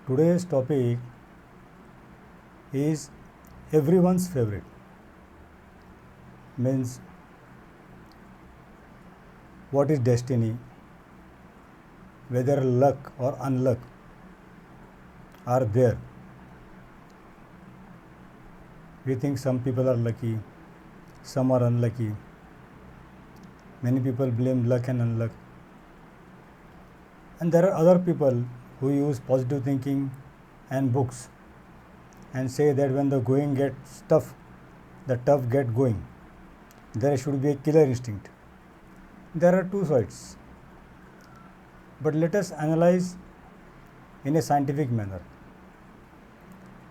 Today's topic is everyone's favorite, means what is destiny, whether luck or unluck are there. We think some people are lucky, some are unlucky. Many people blame luck and unluck. And there are other people who use positive thinking and books and say that when the going gets tough, the tough get going. There should be a killer instinct. There are two sides. But let us analyze in a scientific manner.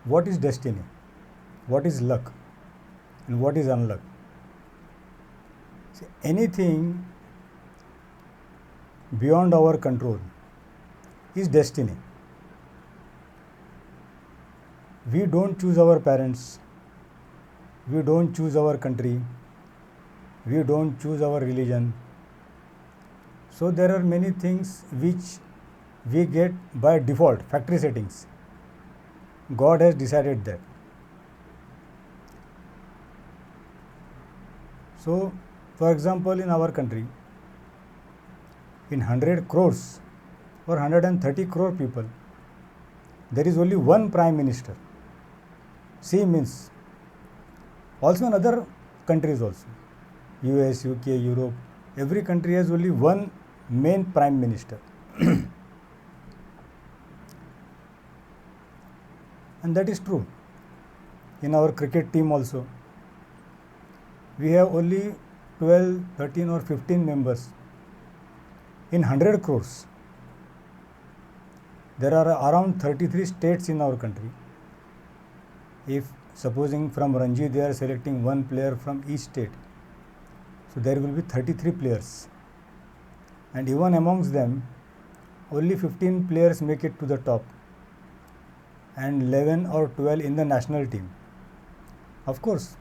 What is destiny? What is luck? And what is unluck? See, anything beyond our control is destiny. We don't choose our parents, we don't choose our country, we don't choose our religion. So there are many things which we get by default, factory settings. God has decided that. So, for example, in our country, in 100 crores or 130 crore people, there is only one prime minister. C means also in other countries also, US, UK, Europe, every country has only one main prime minister. And that is true. In our cricket team also, we have only 12, 13 or 15 members in 100 crores. There are around 33 states in our country. If supposing from Ranji they are selecting one player from each state, so there will be 33 players. And even amongst them, only 15 players make it to the top and 11 or 12 in the national team. Of course,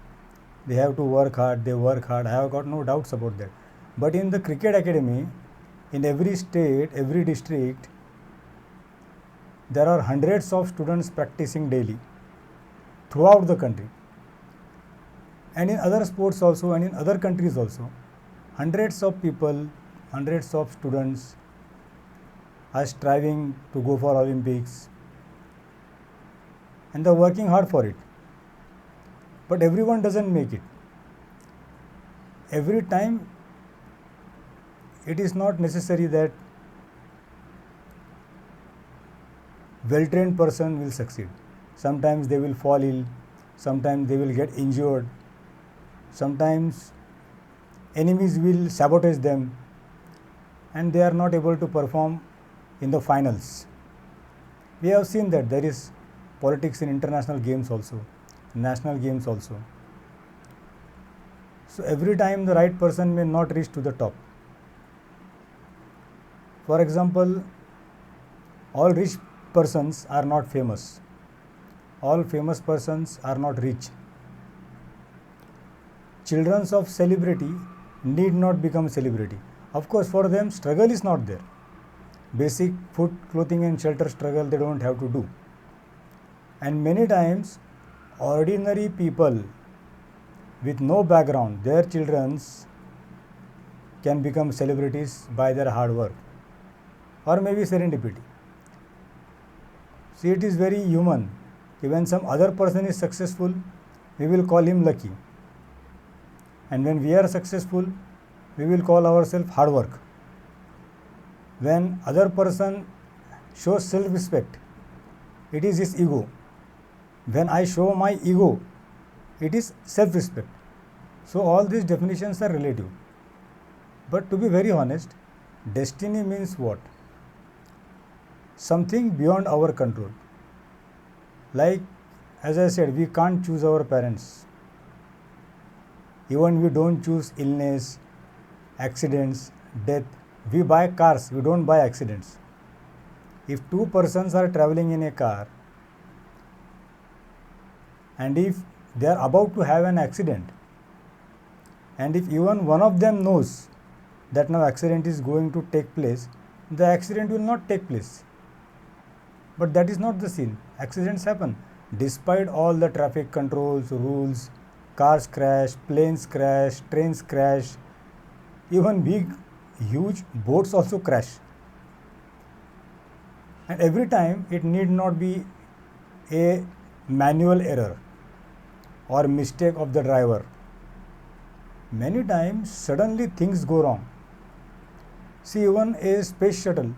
they have to work hard, they work hard, I have got no doubts about that. But in the cricket academy, in every state, every district, there are hundreds of students practicing daily throughout the country. And in other sports also and in other countries also, hundreds of people, hundreds of students are striving to go for Olympics and they are working hard for it. But everyone doesn't make it. Every time it is not necessary that well-trained person will succeed. Sometimes they will fall ill, sometimes they will get injured, sometimes enemies will sabotage them and they are not able to perform in the finals. We have seen that there is politics in international games also, national games also. So every time the right person may not reach to the top. For example, all rich persons are not famous. All famous persons are not rich. Children of celebrity need not become celebrity. Of course, for them struggle is not there. Basic food, clothing and shelter struggle they don't have to do. And many times ordinary people with no background, their children can become celebrities by their hard work or maybe serendipity. See, it is very human. When some other person is successful, we will call him lucky. And when we are successful, we will call ourselves hard work. When other person shows self-respect, it is his ego. When I show my ego, it is self-respect. So all these definitions are relative. But to be very honest, destiny means what? Something beyond our control. Like, as I said, we can't choose our parents. Even we don't choose illness, accidents, death. We buy cars, we don't buy accidents. If two persons are traveling in a car and if they are about to have an accident and if even one of them knows that now accident is going to take place, the accident will not take place. But that is not the scene. Accidents happen. Despite all the traffic controls, rules, cars crash, planes crash, trains crash, even big, huge boats also crash. And every time it need not be a manual error or mistake of the driver. Many times suddenly things go wrong. See, even a space shuttle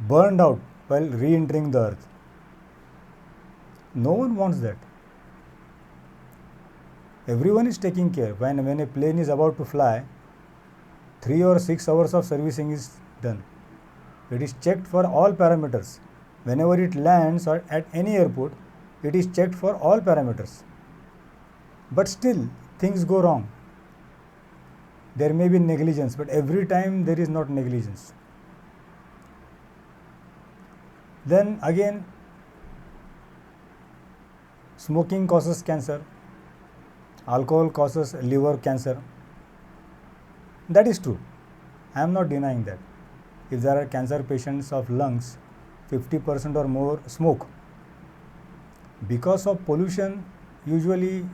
burned out while re-entering the earth. No one wants that. Everyone is taking care. When a plane is about to fly, 3 or 6 hours of servicing is done. It is checked for all parameters. Whenever it lands or at any airport, it is checked for all parameters. But still, things go wrong. There may be negligence, but every time there is not negligence. Then again, smoking causes cancer, alcohol causes liver cancer. That is true. I am not denying that. If there are cancer patients of lungs, 50% or more smoke. Because of pollution, usually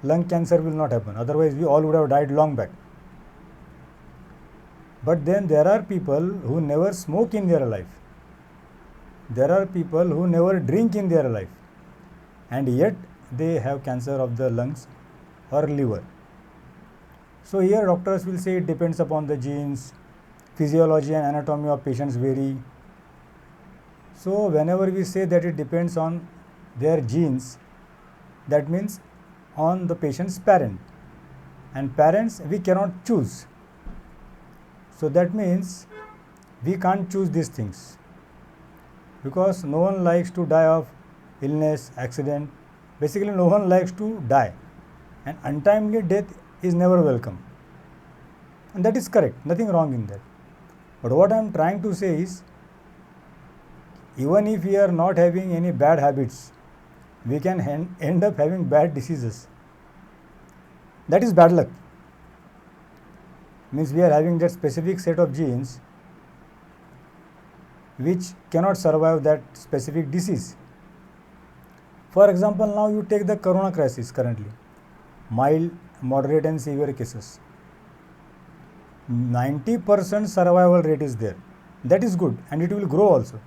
lung cancer will not happen. Otherwise, we all would have died long back. But then there are people who never smoke in their life. There are people who never drink in their life. And yet they have cancer of the lungs or liver. So here doctors will say it depends upon the genes, physiology and anatomy of patients vary. So whenever we say that it depends on their genes, that means on the patient's parent. And parents we cannot choose. So that means we can't choose these things. Because no one likes to die of illness, accident. Basically no one likes to die. And untimely death is never welcome. And that is correct, nothing wrong in that. But what I am trying to say is, even if we are not having any bad habits, we can end up having bad diseases. That is bad luck. Means we are having that specific set of genes which cannot survive that specific disease. For example, now you take the corona crisis currently, mild, moderate and severe cases. 90% survival rate is there. That is good and it will grow also.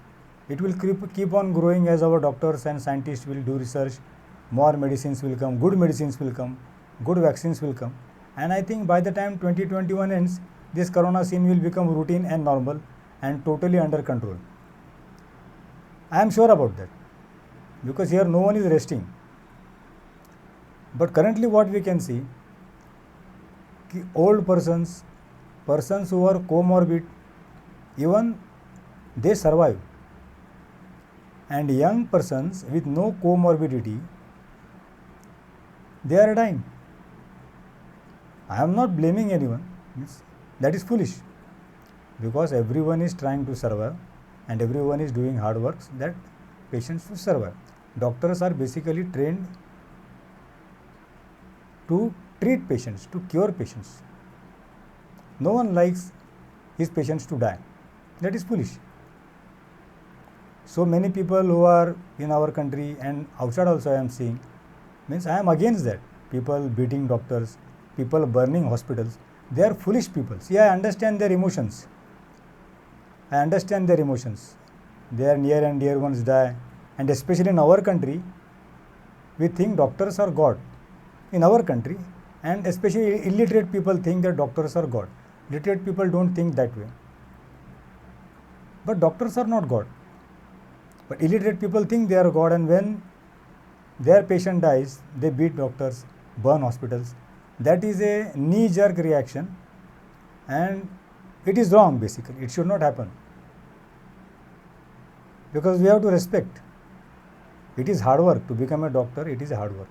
It will keep on growing as our doctors and scientists will do research. More medicines will come, good medicines will come, good vaccines will come. And I think by the time 2021 ends, this corona scene will become routine and normal and totally under control. I am sure about that because here no one is resting. But currently what we can see, old persons who are comorbid, even they survive. And young persons with no comorbidity, they are dying. I am not blaming anyone. That is foolish. Because everyone is trying to survive and everyone is doing hard work that patients should survive. Doctors are basically trained to treat patients, to cure patients. No one likes his patients to die. That is foolish. So many people who are in our country and outside also I am seeing, means I am against that. People beating doctors, people burning hospitals. They are foolish people. See, I understand their emotions. Their near and dear ones die. And especially in our country, we think doctors are God. In our country, and especially illiterate people think that doctors are God. Literate people don't think that way. But doctors are not God. But illiterate people think they are God, and when their patient dies, they beat doctors, burn hospitals. That is a knee-jerk reaction and it is wrong basically. It should not happen. Because we have to respect. It is hard work to become a doctor. It is hard work.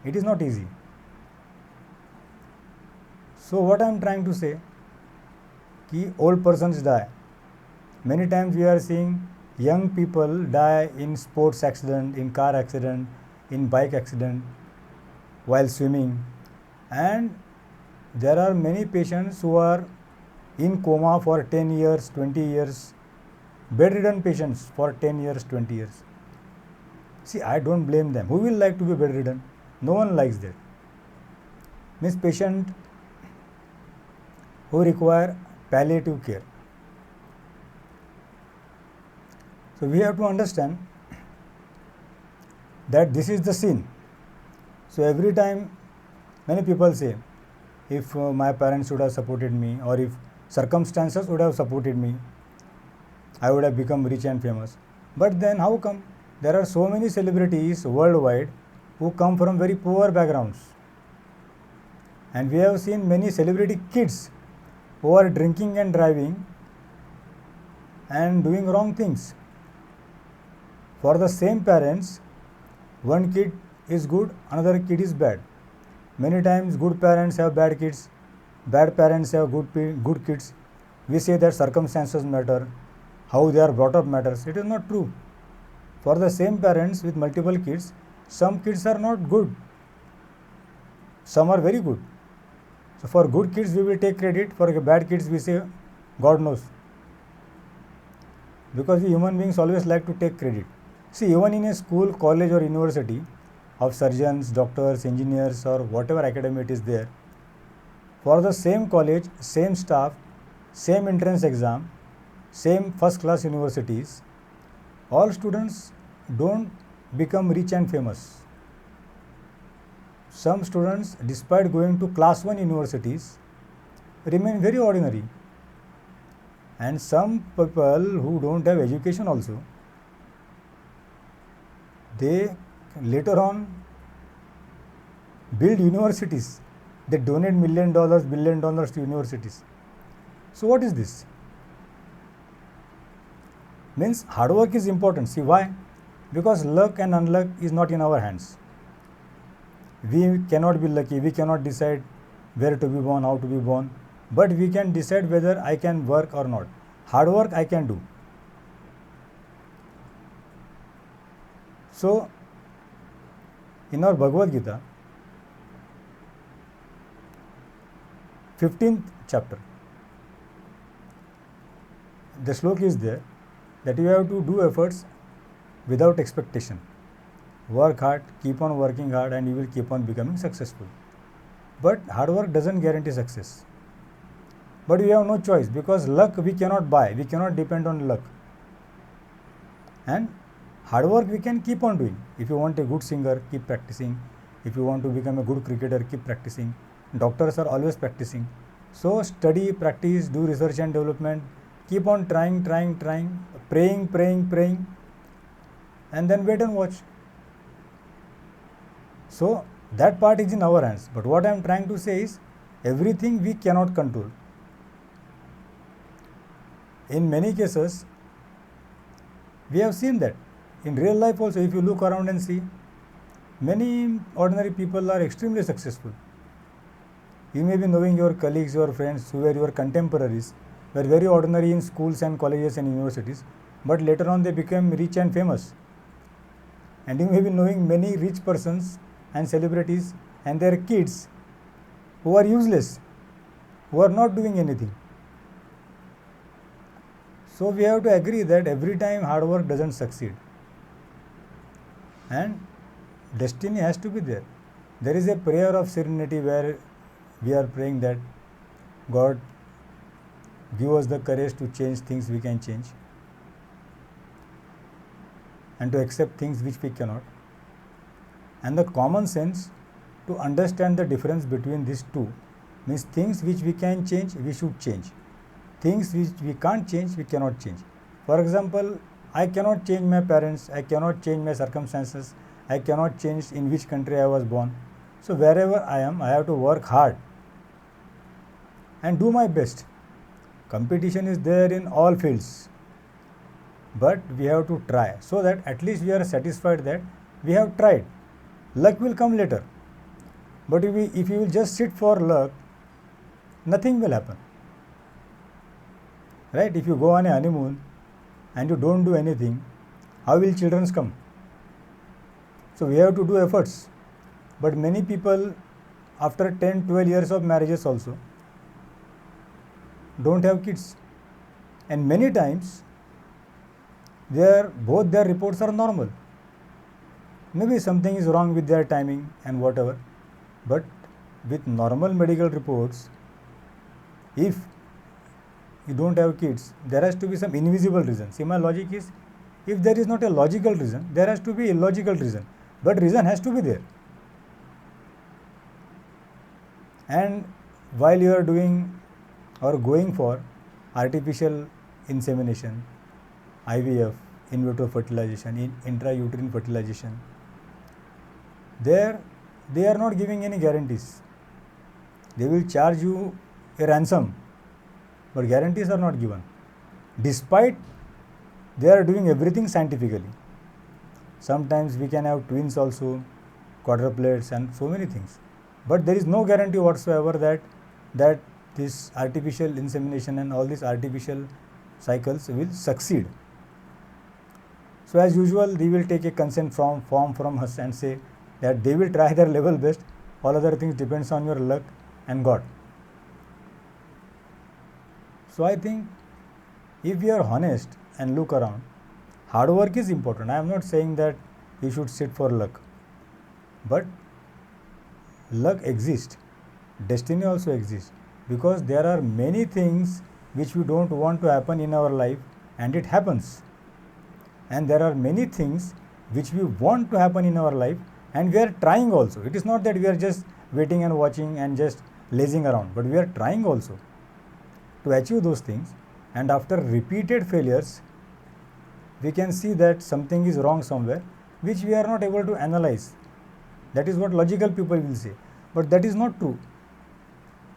It is not easy. So what I am trying to say, कि old persons die. Many times we are seeing young people die in sports accident, in car accident, in bike accident, while swimming. And there are many patients who are in coma for 10 years, 20 years. bedridden patients for 10 years, 20 years. See, I don't blame them. Who will like to be bedridden? No one likes that. Means patient who require palliative care. So we have to understand that this is the sin. So every time many people say, if my parents would have supported me, or if circumstances would have supported me, I would have become rich and famous. But then how come there are so many celebrities worldwide who come from very poor backgrounds? And we have seen many celebrity kids who are drinking and driving and doing wrong things. For the same parents, one kid is good, another kid is bad. Many times good parents have bad kids, bad parents have good kids. We say that circumstances matter, how they are brought up matters. It is not true. For the same parents with multiple kids, some kids are not good, some are very good. So for good kids we will take credit, for bad kids we say God knows. Because we human beings always like to take credit. See, even in a school, college or university of surgeons, doctors, engineers or whatever academy it is there, for the same college, same staff, same entrance exam, same first class universities, all students don't become rich and famous. Some students, despite going to class 1 universities, remain very ordinary. And some people who don't have education also, they later on build universities. They donate $1 million, $1 billion to universities. So what is this? Means hard work is important. See why? Because luck and unluck is not in our hands. We cannot be lucky, we cannot decide where to be born, how to be born, but we can decide whether I can work or not. Hard work I can do. So, in our Bhagavad Gita, 15th chapter, the sloka is there that you have to do efforts without expectation. Work hard, keep on working hard, and you will keep on becoming successful. But hard work doesn't guarantee success. But we have no choice, because luck we cannot buy, we cannot depend on luck. And hard work we can keep on doing. If you want a good singer, keep practicing. If you want to become a good cricketer, keep practicing. Doctors are always practicing. So study, practice, do research and development, keep on trying, praying, and then wait and watch. So that part is in our hands. But what I am trying to say is, everything we cannot control. In many cases, we have seen that. In real life also, if you look around and see, many ordinary people are extremely successful. You may be knowing your colleagues, your friends who were your contemporaries, were very ordinary in schools and colleges and universities, but later on they became rich and famous. And you may be knowing many rich persons and celebrities and their kids who are useless, who are not doing anything. So we have to agree that every time hard work doesn't succeed, and destiny has to be there. There is a prayer of serenity where we are praying that God give us the courage to change things we can change, and to accept things which we cannot, and the common sense to understand the difference between these two. Means things which we can change, we should change. Things which we can't change, we cannot change. For example, I cannot change my parents, I cannot change my circumstances, I cannot change in which country I was born. So wherever I am, I have to work hard and do my best. Competition is there in all fields, but we have to try, so that at least we are satisfied that we have tried. Luck will come later, but if you will just sit for luck, nothing will happen. Right? If you go on a honeymoon and you don't do anything, how will children come? So we have to do efforts. But many people, after 10, 12 years of marriages also, don't have kids. And many times both their reports are normal. Maybe something is wrong with their timing and whatever, but with normal medical reports, if you don't have kids, there has to be some invisible reason. See, my logic is, if there is not a logical reason, there has to be a illogical reason, but reason has to be there. And while you are doing or going for artificial insemination, IVF, in vitro fertilization, intrauterine fertilization, there they are not giving any guarantees. They will charge you a ransom, but guarantees are not given, despite they are doing everything scientifically. Sometimes we can have twins also, quadruplets and so many things, but there is no guarantee whatsoever that this artificial insemination and all these artificial cycles will succeed. So as usual, they will take a consent form from us and say that they will try their level best, all other things depends on your luck and God. So I think if we are honest and look around, hard work is important. I am not saying that you should sit for luck, but luck exists, destiny also exists, because there are many things which we don't want to happen in our life and it happens, and there are many things which we want to happen in our life and we are trying also. It is not that we are just waiting and watching and just lazing around, but we are trying also to achieve those things, and after repeated failures we can see that something is wrong somewhere which we are not able to analyze. That is what logical people will say, but that is not true.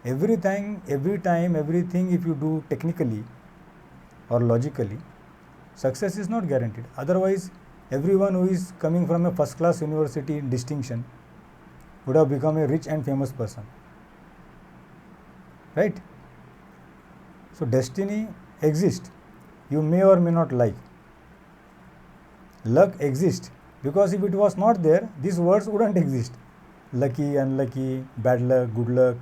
Every time, everything if you do technically or logically, success is not guaranteed. Otherwise, everyone who is coming from a first class university distinction would have become a rich and famous person, right? So destiny exists, you may or may not like. Luck exists, because if it was not there, these words wouldn't exist. Lucky, unlucky, bad luck, good luck.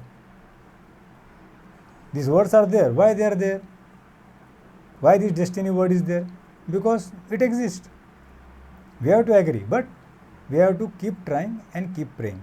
These words are there. Why they are there? Why this destiny word is there? Because it exists. We have to agree, but we have to keep trying and keep praying.